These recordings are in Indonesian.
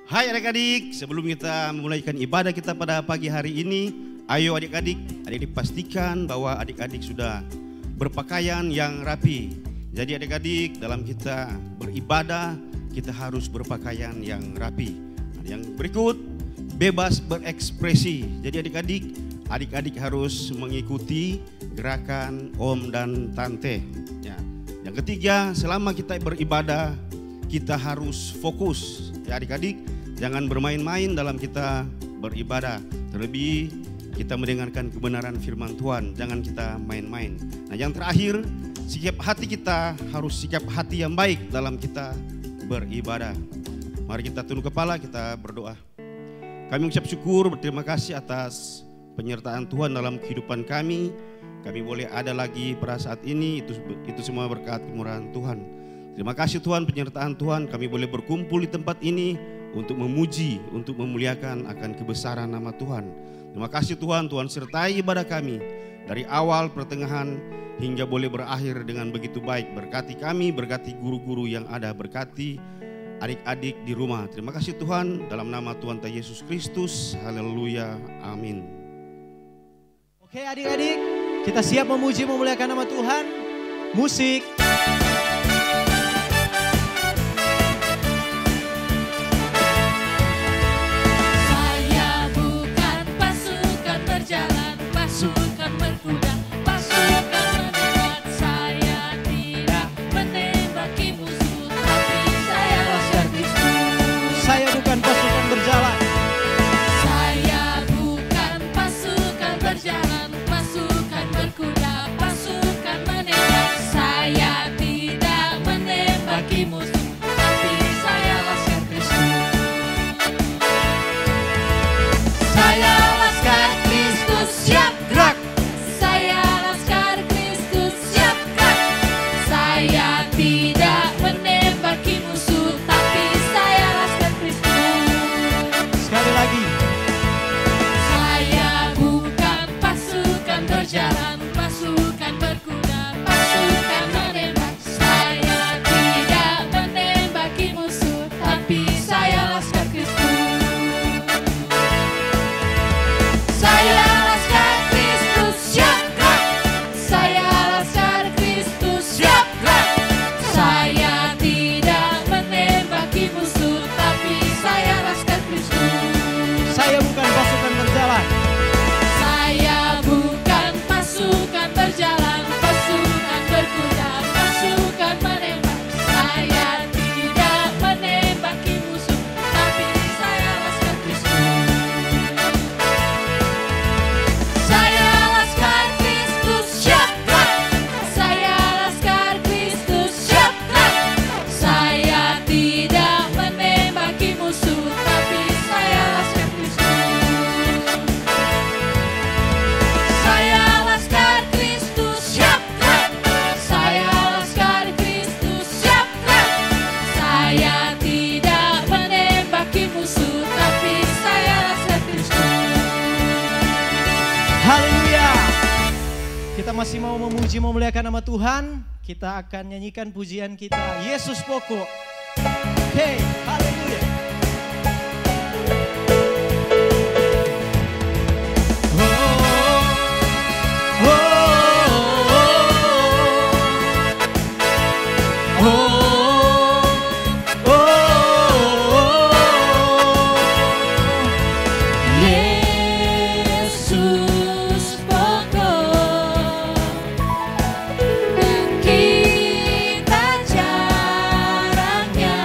Hai adik-adik, sebelum kita memulaikan ibadah kita pada pagi hari ini, ayo adik-adik pastikan bahwa adik-adik sudah berpakaian yang rapi. Jadi adik-adik, dalam kita beribadah, kita harus berpakaian yang rapi. Yang berikut, bebas berekspresi. Jadi adik-adik harus mengikuti gerakan om dan tante. Ya. Yang ketiga, selama kita beribadah, kita harus fokus. Ya adik-adik, jangan bermain-main dalam kita beribadah. Terlebih kita mendengarkan kebenaran firman Tuhan, jangan kita main-main. Nah yang terakhir, sikap hati kita harus sikap hati yang baik dalam kita beribadah. Mari kita tunduk kepala, kita berdoa. Kami mengucap syukur, berterima kasih atas penyertaan Tuhan dalam kehidupan kami. Kami boleh ada lagi pada saat ini, itu semua berkat kemurahan Tuhan. Terima kasih Tuhan, penyertaan Tuhan, kami boleh berkumpul di tempat ini untuk memuji, untuk memuliakan akan kebesaran nama Tuhan. Terima kasih Tuhan, Tuhan sertai ibadah kami dari awal, pertengahan, hingga boleh berakhir dengan begitu baik. Berkati kami, berkati guru-guru yang ada, berkati adik-adik di rumah. Terima kasih Tuhan, dalam nama Tuhan Yesus Kristus, haleluya, amin. Oke adik-adik, kita siap memuji, memuliakan nama Tuhan. Musik. Pasukan berkuda, pasukan menembak, saya tidak menembaki musuh, tapi saya laskar Kristus. Saya bukan pasukan berjalan. Saya bukan pasukan berjalan, pasukan berkuda, pasukan menembak, saya tidak menembaki musuh, tapi saya laskar Kristus. Saya laskar Kristus, siap gerak. Saya laskar Kristus, siap gerak. Saya tidak menembaki musuh, tapi saya laskar Kristus. Sekali lagi. Saya bukan pasukan berjalan, pasukan berkuda, pasukan menembak, saya tidak menembaki musuh, tapi saya laskar Kristus. Saya laskar Kristus, siap gerak. Saya laskar Kristus, siap gerak. Saya tidak menembaki musuh, tapi saya laskar Kristus. Saya bukan pasukan berjalan. Saya bukan pasukan berjalan, pasukan berkuda, pasukan menembak, saya tidak menembaki musuh, tapi saya laskar Kristus. Saya laskar Kristus, siap gerak. Saya laskar Kristus, siap gerak. Saya tidak menembaki musuh, tapi saya laskar Kristus. Saya laskar Kristus, siap gerak. Saya laskar Kristus, siap gerak. Saya tidak menembaki musuh, tapi saya laskar Kristus. Haleluya. Kita masih mau memuji, memuliakan nama Tuhan. Kita akan nyanyikan pujian kita, Yesus pokok. Oke, haleluya. Yesus pokok dan kita jarangnya.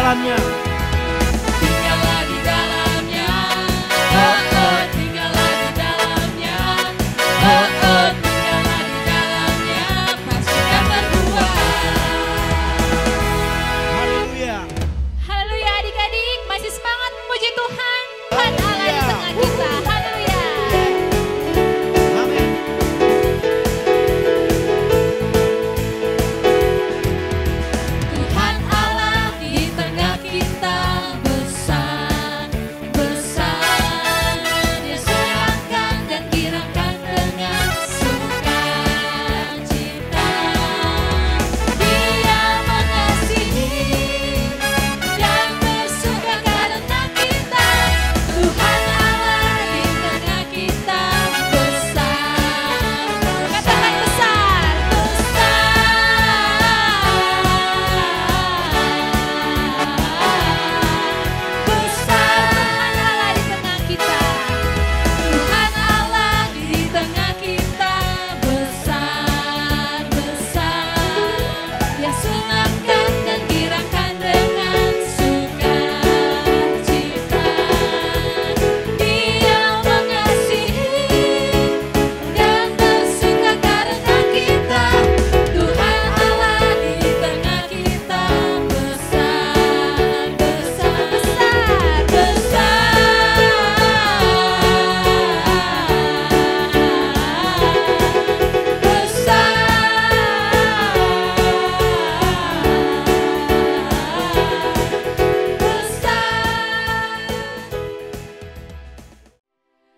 dalamnya. Tinggallah di dalamnya, oh oh, tinggallah di dalamnya, oh oh, tinggallah di dalamnya, pasti akan berbuah. Haleluya. Haleluya adik-adik, masih semangat memuji Tuhan. Tuhan Allah di tengah kita, haleluya. Amin. Tuhan Allah di tengah kita besar, besar. Dia serahkan dan kirangkan dengan sukacita. Dia mengasihi dan bersuka karena kita. Tuhan Allah di tengah kita besar. Katakan besar, besar. Tuhan Allah di tengah kita. Tuhan Allah di tengah kita besar, besar. Dia senangkan dan kirangkan dengan sukacita. Dia mengasihi dan bersuka karena kita. Tuhan Allah di tengah kita besar, besar, besar,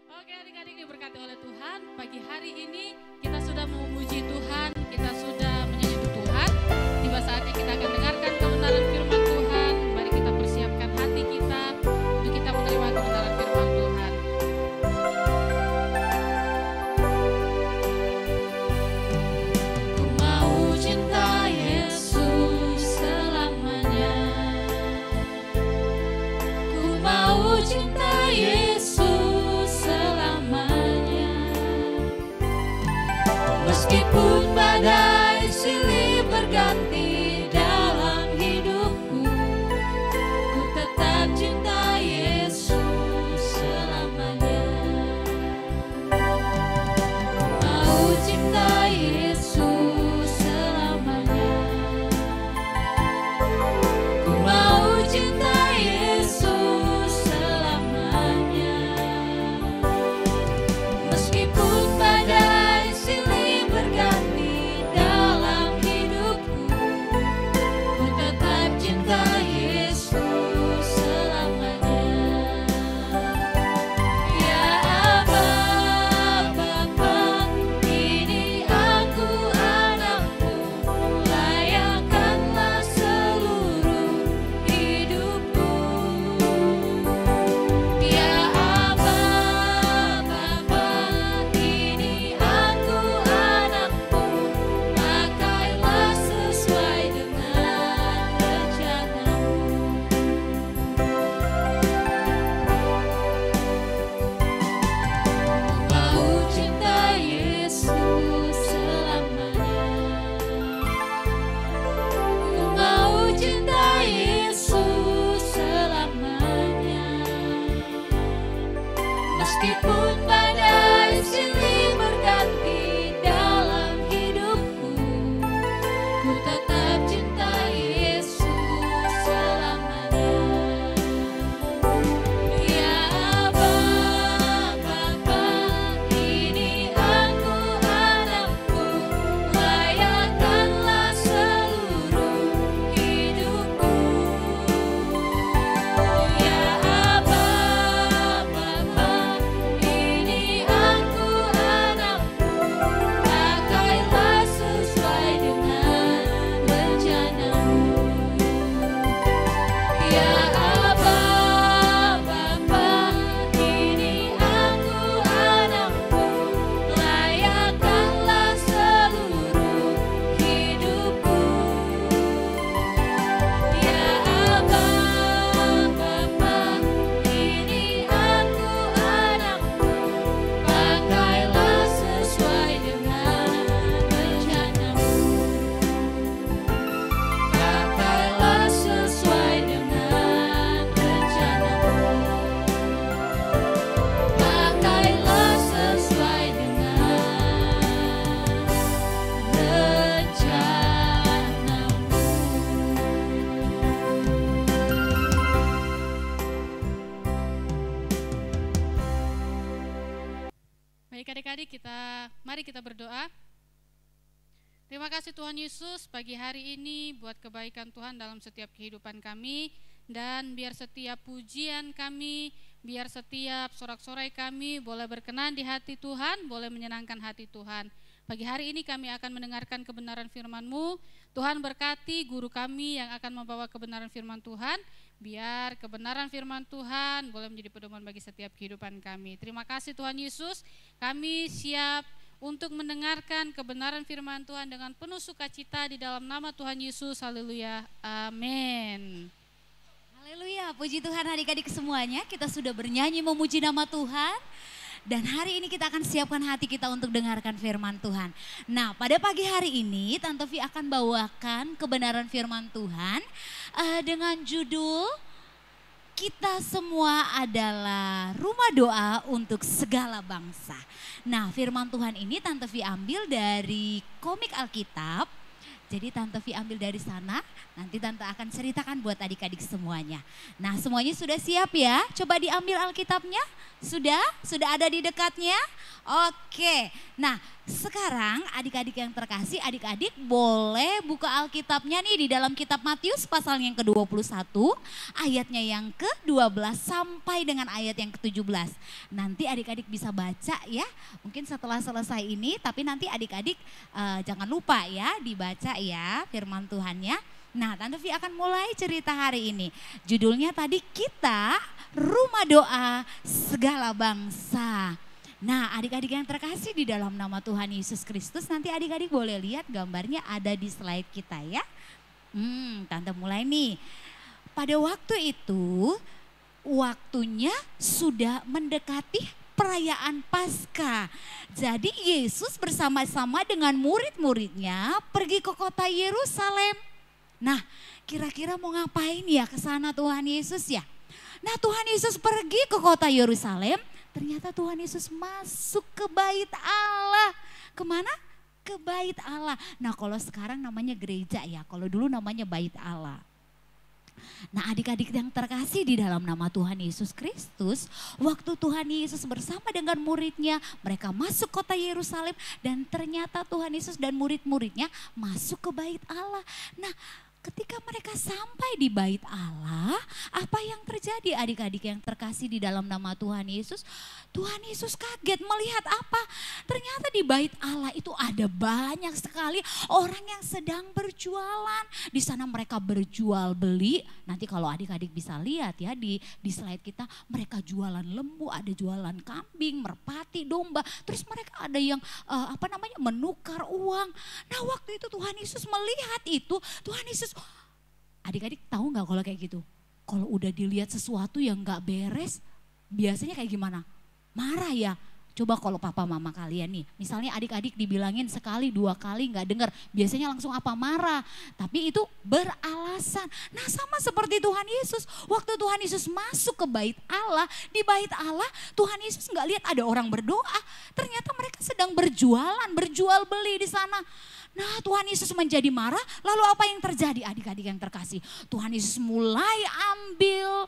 Oke adik-adik diberkati oleh Tuhan. Pagi hari ini kita sudah memuji Tuhan, kita sudah menyanyi untuk Tuhan. Tiba saatnya kita akan dengarkan kebenaran firman Tuhan. Mari kita persiapkan hati kita untuk kita menerima kebenaran firman Tuhan. Ku mau cinta Yesus selamanya. Ku mau cinta Yesus selamanya. Meskipun badai silih berganti dalam hidupku, ku tetap cinta Yesus selamanya. Ku mau cinta Yesus selamanya. Ku mau cinta Yesus selamanya. Meskipun badai silih berganti dalam hidupku, ku tetap cinta Yesus selamanya. Ya Aba, Bapa, ini aku anakmu, layakkanlah seluruh hidupku. Ya Aba, Bapa, ini aku anakmu, pakailah sesuai dengan rencanamu. Mau cinta Yesus selamanya. Ku mau cinta Yesus selamanya. Meskipun badai silih berganti dalam hidupku, ku tetap cinta Yesus selamanya. Ya Aba, Bapa, ini aku anakmu, layakkanlah seluruh hidupku. Ya Aba, Bapa, ini aku anakmu, pakailah sesuai dengan rencanamu. Ya Aba, Bapa, ini aku anakmu, layakkanlah seluruh hidupku. Ya Aba, Bapa, ini aku anakmu, pakailah sesuai dengan rencanamu. Pakailah sesuai dengan adik-adik mari kita berdoa. Terima kasih Tuhan Yesus pagi hari ini buat kebaikan Tuhan dalam setiap kehidupan kami. Dan biar setiap pujian kami, biar setiap sorak-sorai kami boleh berkenan di hati Tuhan, boleh menyenangkan hati Tuhan. Pagi hari ini kami akan mendengarkan kebenaran firman-Mu. Tuhan berkati guru kami yang akan membawa kebenaran firman Tuhan. Biar kebenaran firman Tuhan boleh menjadi pedoman bagi setiap kehidupan kami. Terima kasih Tuhan Yesus, kami siap untuk mendengarkan kebenaran firman Tuhan dengan penuh sukacita di dalam nama Tuhan Yesus. Haleluya, amin. Haleluya, puji Tuhan adik-adik semuanya, kita sudah bernyanyi memuji nama Tuhan. Dan hari ini kita akan siapkan hati kita untuk dengarkan firman Tuhan. Nah, pada pagi hari ini Tante Vi akan bawakan kebenaran firman Tuhan dengan judul Kita Semua Adalah Rumah Doa Untuk Segala Bangsa. Nah, firman Tuhan ini Tante Vi ambil dari komik Alkitab. Jadi Tante Vi ambil dari sana, nanti Tante akan ceritakan buat adik-adik semuanya. Nah, semuanya sudah siap ya? Coba diambil Alkitabnya. Sudah? Sudah ada di dekatnya? Oke. Nah, sekarang adik-adik yang terkasih, adik-adik boleh buka Alkitabnya nih di dalam kitab Matius pasal yang ke-21, ayatnya yang ke-12 sampai dengan ayat yang ke-17. Nanti adik-adik bisa baca ya, mungkin setelah selesai ini, tapi nanti adik-adik jangan lupa ya dibaca ya firman Tuhannya. Nah, Tante Vi akan mulai cerita hari ini. Judulnya tadi Kita Rumah Doa Segala Bangsa. Nah, adik-adik yang terkasih di dalam nama Tuhan Yesus Kristus, nanti adik-adik boleh lihat gambarnya ada di slide kita ya. Tante mulai nih. Pada waktu itu, waktunya sudah mendekati perayaan Paskah. Jadi Yesus bersama-sama dengan murid-muridnya pergi ke kota Yerusalem. Nah, kira-kira mau ngapain ya ke sana Tuhan Yesus ya? Nah, Tuhan Yesus pergi ke kota Yerusalem, ternyata Tuhan Yesus masuk ke bait Allah. Kemana? Ke bait Allah. Nah, kalau sekarang namanya gereja ya, kalau dulu namanya bait Allah. Nah, adik-adik yang terkasih di dalam nama Tuhan Yesus Kristus, waktu Tuhan Yesus bersama dengan muridnya, mereka masuk kota Yerusalem dan ternyata Tuhan Yesus dan murid-muridnya masuk ke bait Allah. Nah, ketika mereka sampai di bait Allah, apa yang terjadi adik-adik yang terkasih di dalam nama Tuhan Yesus? Tuhan Yesus kaget melihat apa? Ternyata di bait Allah itu ada banyak sekali orang yang sedang berjualan. Di sana mereka berjual beli. Nanti kalau adik-adik bisa lihat ya di slide kita, mereka jualan lembu, ada jualan kambing, merpati, domba. Terus mereka ada yang menukar uang. Nah, waktu itu Tuhan Yesus melihat itu, Tuhan Yesus, adik-adik tahu nggak kalau kayak gitu? Kalau udah dilihat sesuatu yang nggak beres, biasanya kayak gimana? Marah ya. Coba kalau papa mama kalian nih, misalnya adik-adik dibilangin sekali dua kali nggak dengar, biasanya langsung apa? Marah. Tapi itu beralasan. Nah, sama seperti Tuhan Yesus, waktu Tuhan Yesus masuk ke bait Allah, di bait Allah Tuhan Yesus nggak lihat ada orang berdoa, ternyata mereka sedang berjualan, berjual beli di sana. Nah, Tuhan Yesus menjadi marah, lalu apa yang terjadi adik-adik yang terkasih? Tuhan Yesus mulai ambil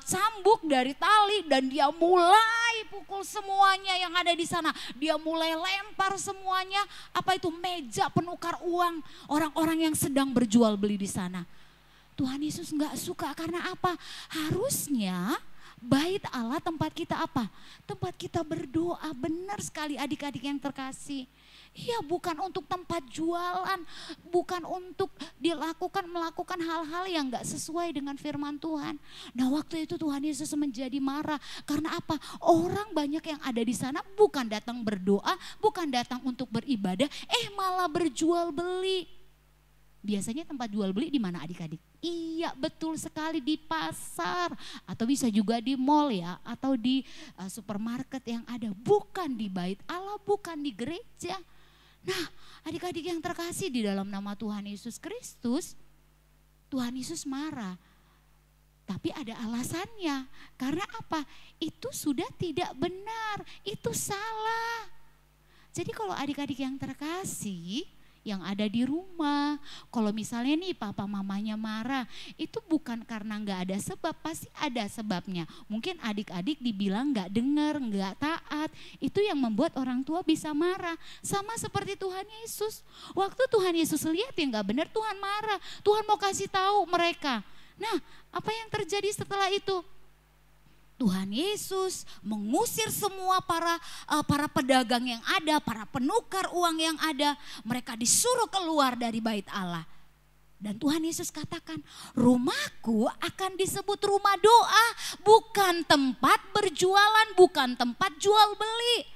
cambuk dari tali dan dia mulai pukul semuanya yang ada di sana. Dia mulai lempar semuanya, meja penukar uang orang-orang yang sedang berjual beli di sana. Tuhan Yesus nggak suka karena apa? Harusnya bait Allah tempat kita apa? Tempat kita berdoa, benar sekali adik-adik yang terkasih. Iya, bukan untuk tempat jualan, bukan untuk melakukan hal-hal yang gak sesuai dengan firman Tuhan. Nah, waktu itu Tuhan Yesus menjadi marah. Karena apa? Orang banyak yang ada di sana bukan datang berdoa, bukan datang untuk beribadah, malah berjual beli. Biasanya tempat jual beli di mana adik-adik? Iya, betul sekali, di pasar atau bisa juga di mall ya, atau di supermarket yang ada, bukan di bait Allah, bukan di gereja. Nah, adik-adik yang terkasih di dalam nama Tuhan Yesus Kristus, Tuhan Yesus marah. Tapi ada alasannya. Karena apa? Itu sudah tidak benar, itu salah. Jadi kalau adik-adik yang terkasih, yang ada di rumah. Kalau misalnya nih papa mamanya marah, itu bukan karena nggak ada sebab, pasti ada sebabnya. Mungkin adik-adik dibilang nggak dengar, nggak taat, itu yang membuat orang tua bisa marah. Sama seperti Tuhan Yesus. Waktu Tuhan Yesus lihat yang nggak benar, Tuhan marah. Tuhan mau kasih tahu mereka. Nah, apa yang terjadi setelah itu? Tuhan Yesus mengusir semua para pedagang yang ada, para penukar uang yang ada. Mereka disuruh keluar dari bait Allah. Dan Tuhan Yesus katakan, rumahku akan disebut rumah doa, bukan tempat berjualan, bukan tempat jual beli.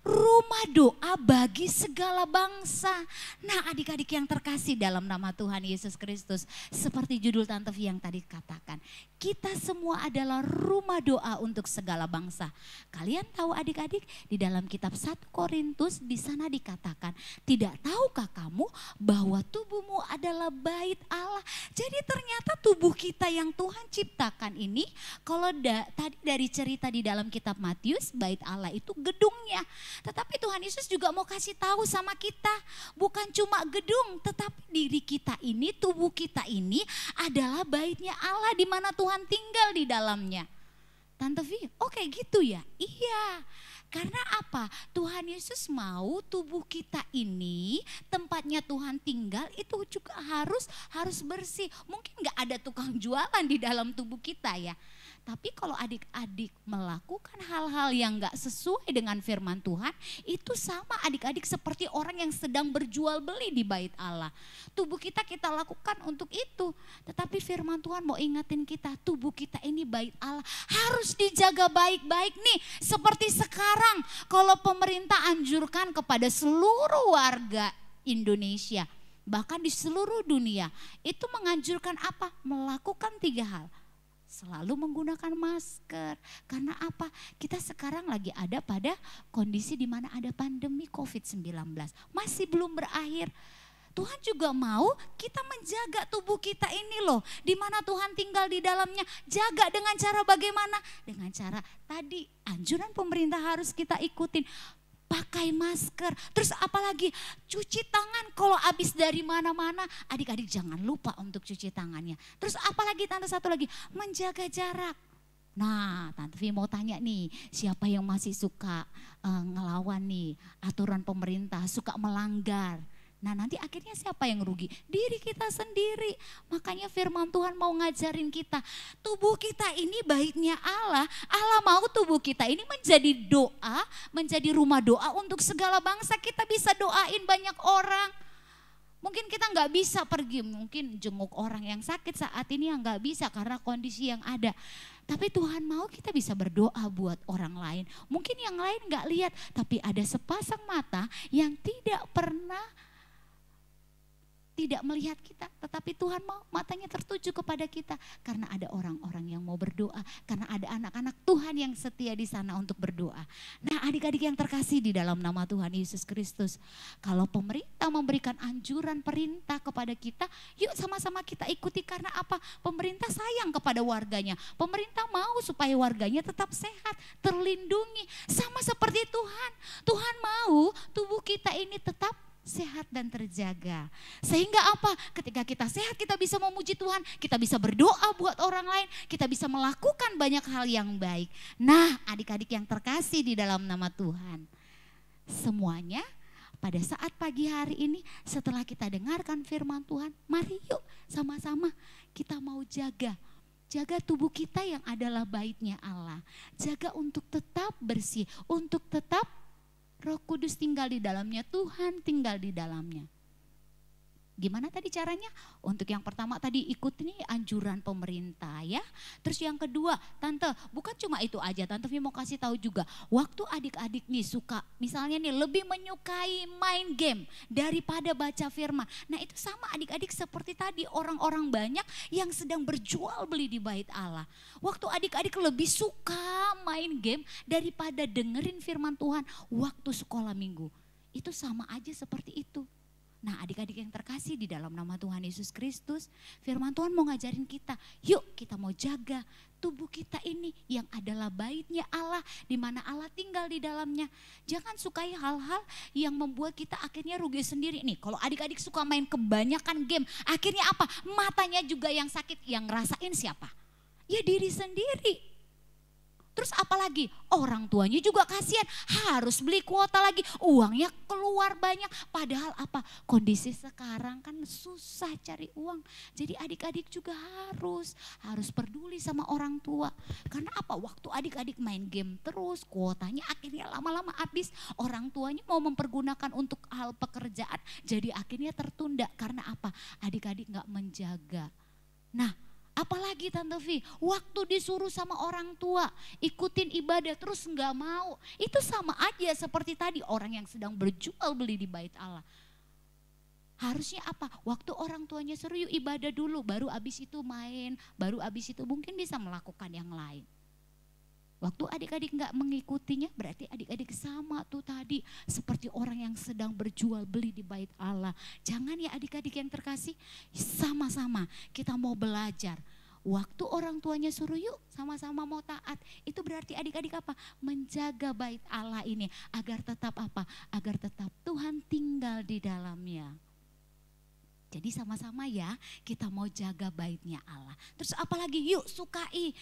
Rumah doa bagi segala bangsa. Nah, adik-adik yang terkasih dalam nama Tuhan Yesus Kristus, seperti judul Tante Vi yang tadi katakan, kita semua adalah rumah doa untuk segala bangsa. Kalian tahu adik-adik, di dalam kitab 1 Korintus di sana dikatakan, tidak tahukah kamu bahwa tubuhmu adalah bait Allah. Jadi ternyata tubuh kita yang Tuhan ciptakan ini, kalau tadi dari cerita di dalam kitab Matius, bait Allah itu gedungnya. Tetapi Tuhan Yesus juga mau kasih tahu sama kita, bukan cuma gedung, tetapi diri kita ini, tubuh kita ini adalah baitnya Allah di mana Tuhan tinggal di dalamnya. Tante Vi, oke gitu ya? Iya. Karena apa? Tuhan Yesus mau tubuh kita ini, tempatnya Tuhan tinggal itu juga harus bersih. Mungkin gak ada tukang jualan di dalam tubuh kita ya. Tapi kalau adik-adik melakukan hal-hal yang gak sesuai dengan firman Tuhan, itu sama adik-adik seperti orang yang sedang berjual beli di bait Allah. Tubuh kita lakukan untuk itu. Tetapi firman Tuhan mau ingatin kita, tubuh kita ini bait Allah. Harus dijaga baik-baik nih. Seperti sekarang kalau pemerintah anjurkan kepada seluruh warga Indonesia, bahkan di seluruh dunia, itu menganjurkan apa? Melakukan 3 hal. Selalu menggunakan masker. Karena apa? Kita sekarang lagi ada pada kondisi di mana ada pandemi COVID-19. Masih belum berakhir. Tuhan juga mau kita menjaga tubuh kita ini loh. Di mana Tuhan tinggal di dalamnya. Jaga dengan cara bagaimana? Dengan cara tadi anjuran pemerintah harus kita ikutin. Pakai masker, terus apalagi cuci tangan kalau habis dari mana-mana, adik-adik jangan lupa untuk cuci tangannya. Terus apalagi Tante satu lagi, menjaga jarak. Nah Tante Vi mau tanya nih, siapa yang masih suka ngelawan nih aturan pemerintah, suka melanggar. Nah nanti akhirnya siapa yang rugi? Diri kita sendiri. Makanya firman Tuhan mau ngajarin kita. Tubuh kita ini baitnya Allah. Allah mau tubuh kita ini menjadi doa, menjadi rumah doa untuk segala bangsa. Kita bisa doain banyak orang. Mungkin kita nggak bisa pergi, mungkin jenguk orang yang sakit saat ini yang nggak bisa karena kondisi yang ada. Tapi Tuhan mau kita bisa berdoa buat orang lain. Mungkin yang lain nggak lihat, tapi ada sepasang mata yang tidak melihat kita, tetapi Tuhan mau matanya tertuju kepada kita karena ada orang-orang yang mau berdoa, karena ada anak-anak Tuhan yang setia di sana untuk berdoa. Nah, adik-adik yang terkasih di dalam nama Tuhan Yesus Kristus, kalau pemerintah memberikan anjuran perintah kepada kita, yuk sama-sama kita ikuti. Karena apa? Pemerintah sayang kepada warganya. Pemerintah mau supaya warganya tetap sehat, terlindungi. Sama seperti Tuhan. Tuhan mau tubuh kita ini tetap sehat dan terjaga. Sehingga apa? Ketika kita sehat kita bisa memuji Tuhan, kita bisa berdoa buat orang lain, kita bisa melakukan banyak hal yang baik. Nah adik-adik yang terkasih di dalam nama Tuhan, semuanya pada saat pagi hari ini setelah kita dengarkan firman Tuhan, mari yuk sama-sama kita mau jaga tubuh kita yang adalah baitnya Allah. Jaga untuk tetap bersih, untuk tetap Roh Kudus tinggal di dalamnya, Tuhan tinggal di dalamnya. Gimana tadi caranya? Untuk yang pertama tadi ikut nih anjuran pemerintah ya. Terus yang kedua, Tante bukan cuma itu aja, Tante Vi mau kasih tahu juga. Waktu adik-adik nih suka misalnya nih lebih menyukai main game daripada baca firman. Nah itu sama adik-adik seperti tadi orang-orang banyak yang sedang berjual beli di bait Allah. Waktu adik-adik lebih suka main game daripada dengerin firman Tuhan waktu sekolah minggu. Itu sama aja seperti itu. Nah adik-adik yang terkasih terkasih di dalam nama Tuhan Yesus Kristus, firman Tuhan mau ngajarin kita, yuk kita mau jaga tubuh kita ini yang adalah baitnya Allah, di mana Allah tinggal di dalamnya. Jangan sukai hal-hal yang membuat kita akhirnya rugi sendiri. Nih kalau adik-adik suka main kebanyakan game, akhirnya apa? Matanya juga yang sakit, yang ngerasain siapa? Ya diri sendiri. Terus apalagi orang tuanya juga kasihan, harus beli kuota lagi, uangnya keluar banyak. Padahal apa? Kondisi sekarang kan susah cari uang. Jadi adik-adik juga harus peduli sama orang tua. Karena apa? Waktu adik-adik main game terus, kuotanya akhirnya lama-lama habis. Orang tuanya mau mempergunakan untuk hal pekerjaan, jadi akhirnya tertunda. Karena apa? Adik-adik gak menjaga. Nah, apalagi Tante Vi, waktu disuruh sama orang tua ikutin ibadah terus nggak mau. Itu sama aja seperti tadi orang yang sedang berjual beli di bait Allah. Harusnya apa? Waktu orang tuanya suruh yuk ibadah dulu, baru abis itu main, baru abis itu mungkin bisa melakukan yang lain. Waktu adik-adik nggak mengikutinya, berarti adik-adik sama tuh tadi seperti orang yang sedang berjual beli di bait Allah. Jangan ya adik-adik yang terkasih, sama-sama kita mau belajar. Waktu orang tuanya suruh yuk sama-sama mau taat, itu berarti adik-adik apa? Menjaga bait Allah ini agar tetap apa? Agar tetap Tuhan tinggal di dalamnya. Jadi sama-sama ya kita mau jaga baitnya Allah. Terus apalagi yuk sukai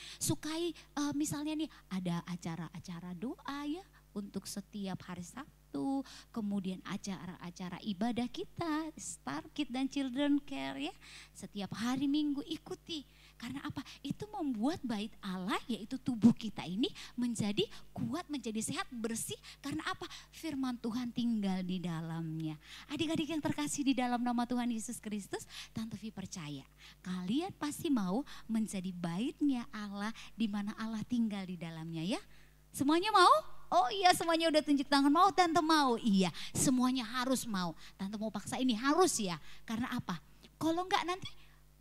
misalnya nih ada acara-acara doa ya untuk setiap hari Sabtu. Kemudian acara-acara ibadah kita, Star Kids dan Children Care ya. Setiap hari Minggu ikuti. Karena apa? Itu membuat bait Allah yaitu tubuh kita ini menjadi kuat, menjadi sehat, bersih. Karena apa? Firman Tuhan tinggal di dalamnya. Adik-adik yang terkasih di dalam nama Tuhan Yesus Kristus, Tante Vi percaya kalian pasti mau menjadi baitnya Allah di mana Allah tinggal di dalamnya ya. Semuanya mau? Oh iya semuanya udah tunjuk tangan, mau Tante mau? Iya semuanya harus mau. Tante mau paksa ini harus ya. Karena apa? Kalau enggak nanti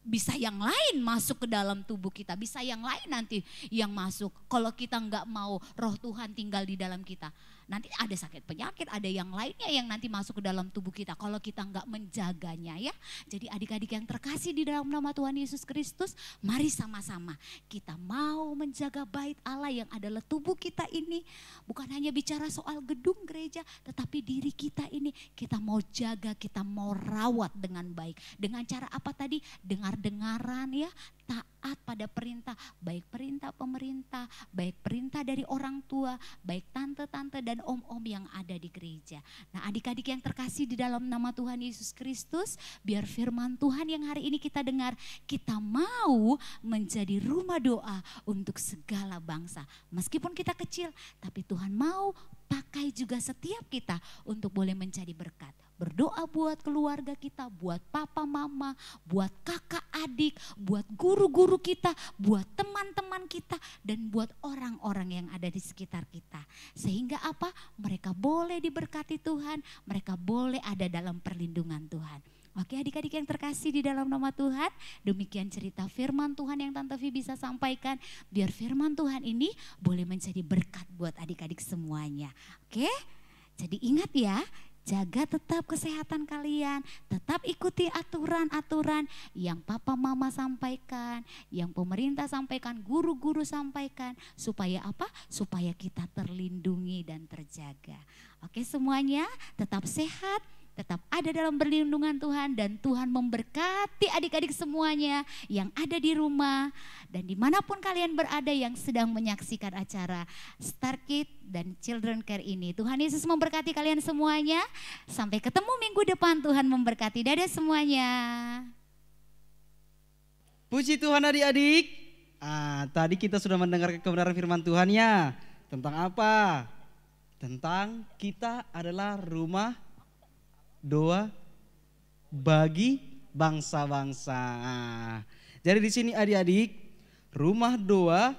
bisa yang lain masuk ke dalam tubuh kita, bisa yang lain nanti yang masuk. Kalau kita enggak mau roh Tuhan tinggal di dalam kita, nanti ada sakit penyakit, ada yang lainnya yang nanti masuk ke dalam tubuh kita kalau kita enggak menjaganya ya. Jadi adik-adik yang terkasih di dalam nama Tuhan Yesus Kristus, mari sama-sama kita mau menjaga bait Allah yang adalah tubuh kita ini. Bukan hanya bicara soal gedung gereja, tetapi diri kita ini kita mau jaga, kita mau rawat dengan baik. Dengan cara apa tadi? Dengar-dengaran ya, taat pada perintah, baik perintah pemerintah, baik perintah dari orang tua, baik tante-tante dan om-om yang ada di gereja. Nah adik-adik yang terkasih di dalam nama Tuhan Yesus Kristus, biar firman Tuhan yang hari ini kita dengar, kita mau menjadi rumah doa untuk segala bangsa. Meskipun kita kecil, tapi Tuhan mau pakai juga setiap kita untuk boleh menjadi berkat. Berdoa buat keluarga kita, buat papa mama, buat kakak adik, buat guru-guru kita, buat teman-teman kita, dan buat orang-orang yang ada di sekitar kita. Sehingga apa? Mereka boleh diberkati Tuhan, mereka boleh ada dalam perlindungan Tuhan. Oke adik-adik yang terkasih di dalam nama Tuhan, demikian cerita firman Tuhan yang Tante Vi bisa sampaikan. Biar firman Tuhan ini boleh menjadi berkat buat adik-adik semuanya. Oke, jadi ingat ya, jaga tetap kesehatan kalian, tetap ikuti aturan-aturan yang papa mama sampaikan, yang pemerintah sampaikan, guru-guru sampaikan. Supaya apa? Supaya kita terlindungi dan terjaga. Oke semuanya tetap sehat, tetap ada dalam perlindungan Tuhan, dan Tuhan memberkati adik-adik semuanya yang ada di rumah dan dimanapun kalian berada yang sedang menyaksikan acara Star Kids dan Children Care ini. Tuhan Yesus memberkati kalian semuanya. Sampai ketemu minggu depan, Tuhan memberkati. Dadah semuanya. Puji Tuhan adik-adik. Tadi kita sudah mendengar kebenaran firman Tuhan ya. Tentang apa? Tentang kita adalah rumah doa bagi bangsa-bangsa. Jadi di sini adik-adik, rumah doa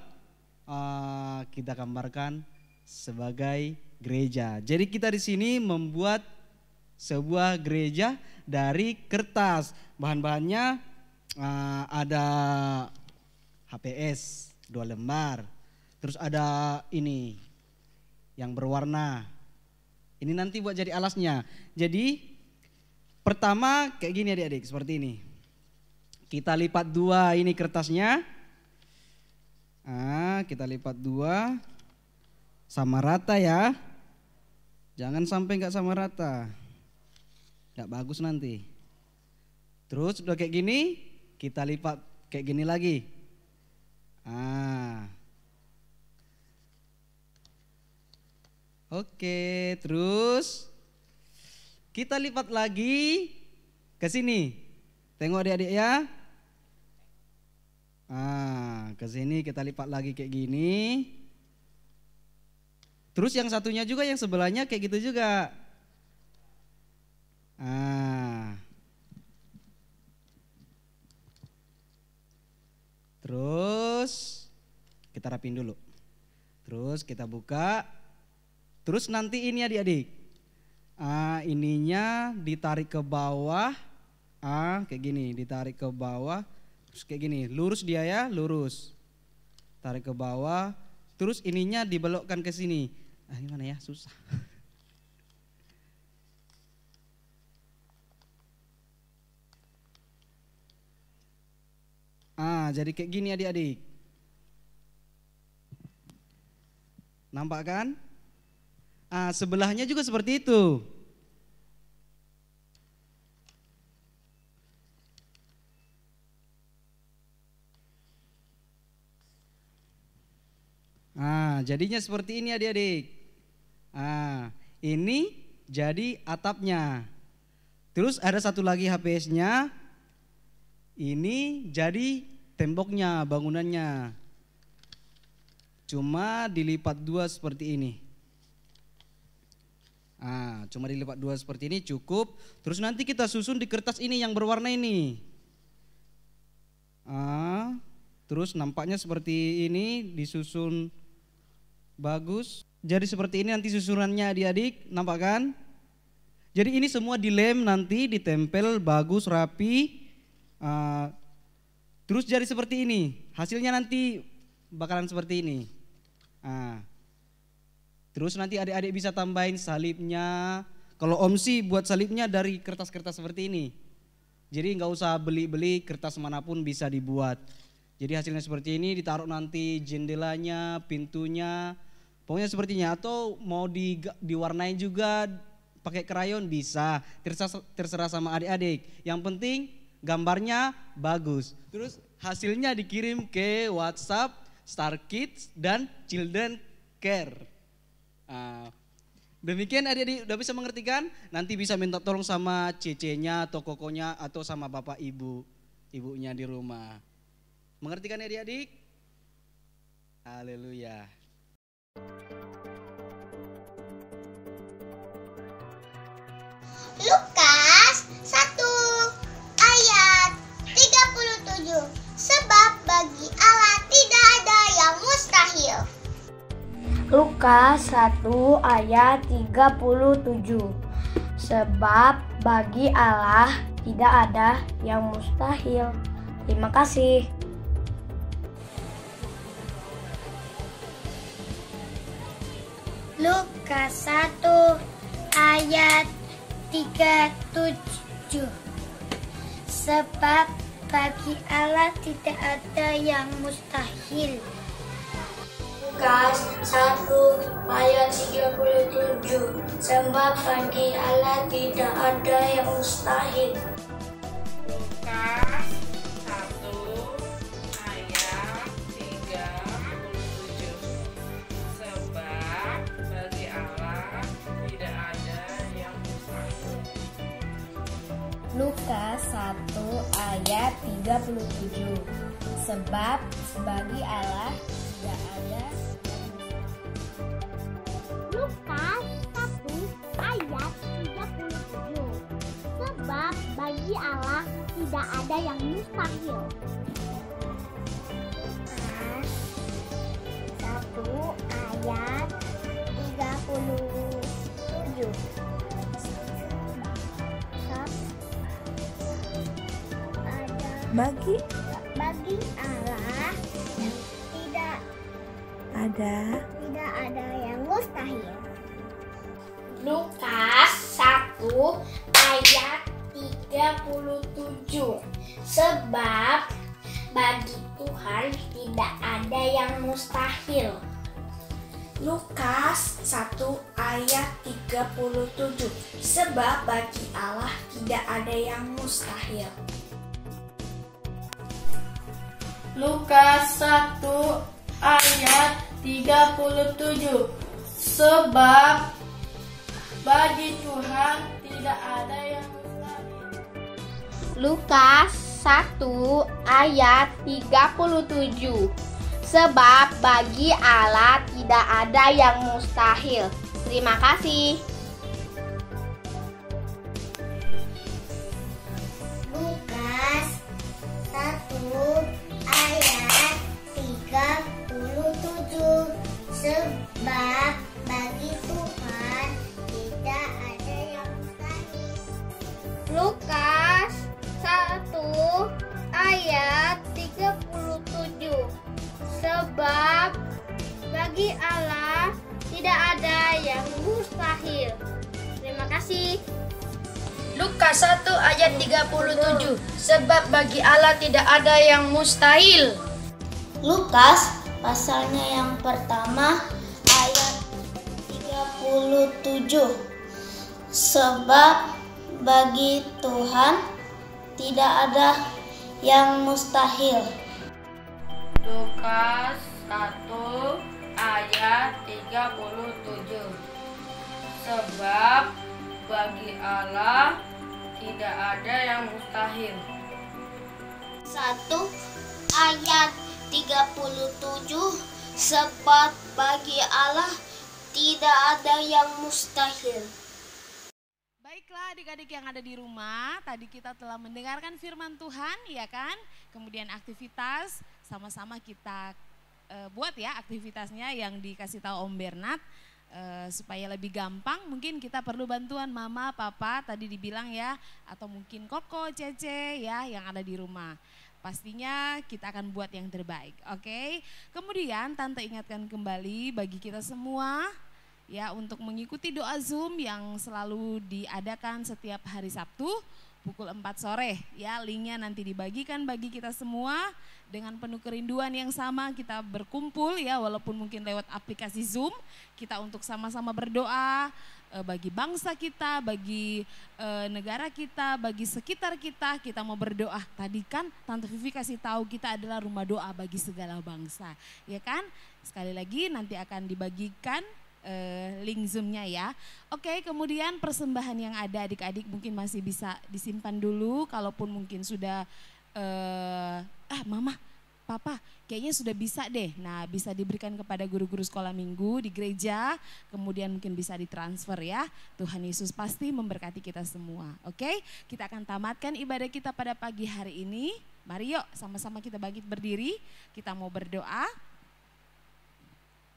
kita gambarkan sebagai gereja. Jadi kita di sini membuat sebuah gereja dari kertas. Bahan-bahannya ada HPS 2 lembar. Terus ada ini yang berwarna. Ini nanti buat jadi alasnya. Jadi Pertama kayak gini adik-adik, seperti ini. Kita lipat dua ini kertasnya. Kita lipat dua sama rata ya. Jangan sampai nggak sama rata, nggak bagus nanti. Terus udah kayak gini, kita lipat kayak gini lagi. Oke, terus kita lipat lagi ke sini. Tengok adik-adik ya. Ke sini kita lipat lagi kayak gini. Terus yang satunya juga yang sebelahnya kayak gitu juga. Terus kita rapin dulu. Terus kita buka. Terus nanti ini adik-adik. Ininya ditarik ke bawah. Kayak gini, ditarik ke bawah. Terus kayak gini, lurus dia ya, lurus. Tarik ke bawah. Terus ininya dibelokkan ke sini. Gimana ya, susah. Jadi kayak gini adik-adik. Nampak kan? Sebelahnya juga seperti itu. Jadinya seperti ini adik-adik. Ini jadi atapnya. Terus ada satu lagi HPS-nya. Ini jadi temboknya, bangunannya. Cuma dilipat dua seperti ini. Cuma dilipat dua seperti ini cukup. Terus nanti kita susun di kertas ini yang berwarna ini. Terus nampaknya seperti ini, disusun bagus. Jadi seperti ini nanti susunannya adik-adik, nampak kan? Jadi ini semua dilem nanti, ditempel bagus, rapi. Terus jadi seperti ini, hasilnya nanti bakalan seperti ini. Terus nanti adik-adik bisa tambahin salibnya. Kalau Om sih buat salibnya dari kertas-kertas seperti ini. Jadi nggak usah beli-beli, kertas manapun bisa dibuat. Jadi hasilnya seperti ini, ditaruh nanti jendelanya, pintunya, pokoknya sepertinya. Atau mau diwarnain juga pakai krayon bisa, terserah sama adik-adik. Yang penting gambarnya bagus. Terus hasilnya dikirim ke WhatsApp Star Kids dan Children Care. Demikian adik-adik udah bisa mengerti kan? Nanti bisa minta tolong sama cece-nya atau kokonya atau sama bapak ibunya di rumah. Mengerti kan adik-adik? Haleluya. Lukas 1 ayat 37. Sebab bagi Allah tidak ada yang mustahil. Lukas 1 ayat 37. Sebab bagi Allah tidak ada yang mustahil. Terima kasih. Lukas 1 ayat 37. Sebab bagi Allah tidak ada yang mustahil. Lukas 1 ayat 37. Sebab bagi Allah tidak ada yang mustahil. Lukas 1 ayat 37. Sebab bagi Allah tidak ada yang mustahil. Lukas 1 ayat 37. Sebab bagi Allah tidak ada. Lukas 1 ayat 37. Sebab bagi Allah tidak ada yang mustahil. Lukas 1 ayat 37. Bagi Allah tidak ada yang mustahil. Lukas 1 ayat 37. Sebab bagi Tuhan tidak ada yang mustahil. Lukas 1 ayat 37. Sebab bagi Allah tidak ada yang mustahil. Lukas 1 ayat 37. Sebab bagi Tuhan tidak ada yang mustahil. Lukas 1 ayat 37. Sebab bagi Allah tidak ada yang mustahil. Terima kasih. Lukas 1 ayat 37. Sebab bagi Tuhan tidak ada yang mustahil. Lukas 1 ayat 37. Sebab bagi Allah tidak ada yang mustahil. Terima kasih. Lukas 1 ayat 37. Sebab bagi Allah tidak ada yang mustahil. Lukas pasalnya yang pertama ayat 37. Sebab bagi Tuhan tidak ada yang mustahil. Lukas 1 ayat 37. Sebab bagi Allah tidak ada yang mustahil. 1 ayat 37. Sebab bagi Allah tidak ada yang mustahil. Baiklah adik-adik yang ada di rumah, tadi kita telah mendengarkan firman Tuhan, ya kan? Kemudian aktivitas sama-sama kita buat ya aktivitasnya yang dikasih tahu Om Bernard. Supaya lebih gampang mungkin kita perlu bantuan mama, papa tadi dibilang ya, atau mungkin Koko, Cece ya yang ada di rumah. Pastinya kita akan buat yang terbaik, oke? Kemudian Tante ingatkan kembali bagi kita semua ya untuk mengikuti doa Zoom yang selalu diadakan setiap hari Sabtu pukul 4 sore ya, linknya nanti dibagikan bagi kita semua dengan penuh kerinduan yang sama kita berkumpul ya, walaupun mungkin lewat aplikasi Zoom, kita untuk sama-sama berdoa bagi bangsa kita, bagi negara kita, bagi sekitar kita, kita mau berdoa. Tadi kan Tante Vivi kasih tahu kita adalah rumah doa bagi segala bangsa, ya kan? Sekali lagi nanti akan dibagikan link Zoom-nya ya. Oke, kemudian persembahan yang ada adik-adik mungkin masih bisa disimpan dulu, kalaupun mungkin sudah mama, papa kayaknya sudah bisa deh. Nah, bisa diberikan kepada guru-guru sekolah minggu di gereja, kemudian mungkin bisa ditransfer ya. Tuhan Yesus pasti memberkati kita semua. Oke, kita akan tamatkan ibadah kita pada pagi hari ini. Mari yuk sama-sama kita bangkit berdiri, kita mau berdoa.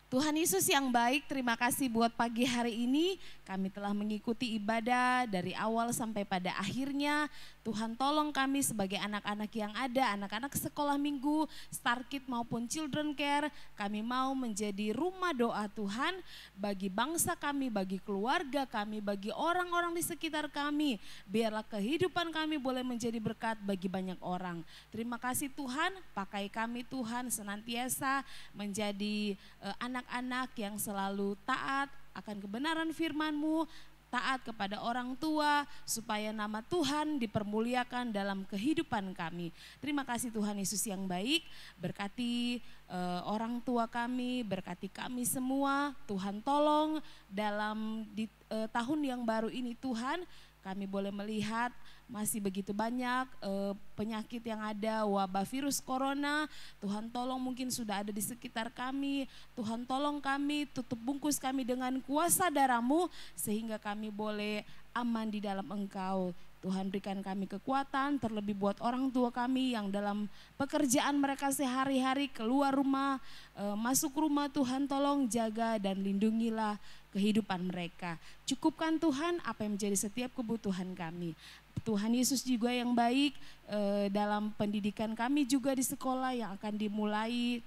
Tuhan Yesus yang baik, terima kasih buat pagi hari ini kami telah mengikuti ibadah dari awal sampai pada akhirnya. Tuhan tolong kami sebagai anak-anak yang ada, anak-anak sekolah minggu, Star Kids maupun Children Care. Kami mau menjadi rumah doa Tuhan bagi bangsa kami, bagi keluarga kami, bagi orang-orang di sekitar kami. Biarlah kehidupan kami boleh menjadi berkat bagi banyak orang. Terima kasih Tuhan, pakai kami Tuhan senantiasa menjadi anak-anak yang selalu taat akan kebenaran firman-Mu, taat kepada orang tua, supaya nama Tuhan dipermuliakan dalam kehidupan kami. Terima kasih Tuhan Yesus yang baik, berkati orang tua kami, berkati kami semua. Tuhan tolong dalam tahun yang baru ini Tuhan, kami boleh melihat masih begitu banyak penyakit yang ada, wabah virus corona. Tuhan tolong mungkin sudah ada di sekitar kami. Tuhan tolong kami, tutup bungkus kami dengan kuasa darah-Mu sehingga kami boleh aman di dalam Engkau. Tuhan berikan kami kekuatan, terlebih buat orang tua kami yang dalam pekerjaan mereka sehari-hari keluar rumah, masuk rumah. Tuhan tolong jaga dan lindungilah kehidupan mereka. Cukupkan Tuhan apa yang menjadi setiap kebutuhan kami. Tuhan Yesus juga yang baik dalam pendidikan kami juga di sekolah yang akan dimulai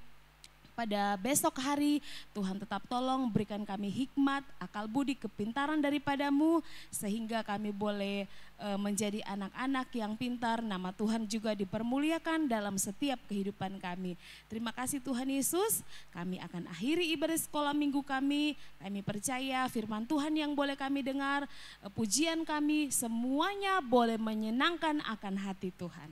pada besok hari, Tuhan tetap tolong berikan kami hikmat, akal budi, kepintaran daripadamu, sehingga kami boleh menjadi anak-anak yang pintar, nama Tuhan juga dipermuliakan dalam setiap kehidupan kami. Terima kasih Tuhan Yesus, kami akan akhiri ibadah sekolah minggu kami. Kami percaya firman Tuhan yang boleh kami dengar, pujian kami semuanya boleh menyenangkan akan hati Tuhan.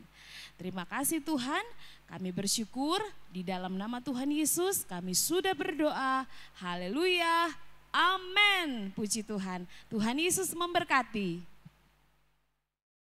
Terima kasih Tuhan, kami bersyukur di dalam nama Tuhan Yesus kami sudah berdoa. Haleluya, amin. Puji Tuhan, Tuhan Yesus memberkati.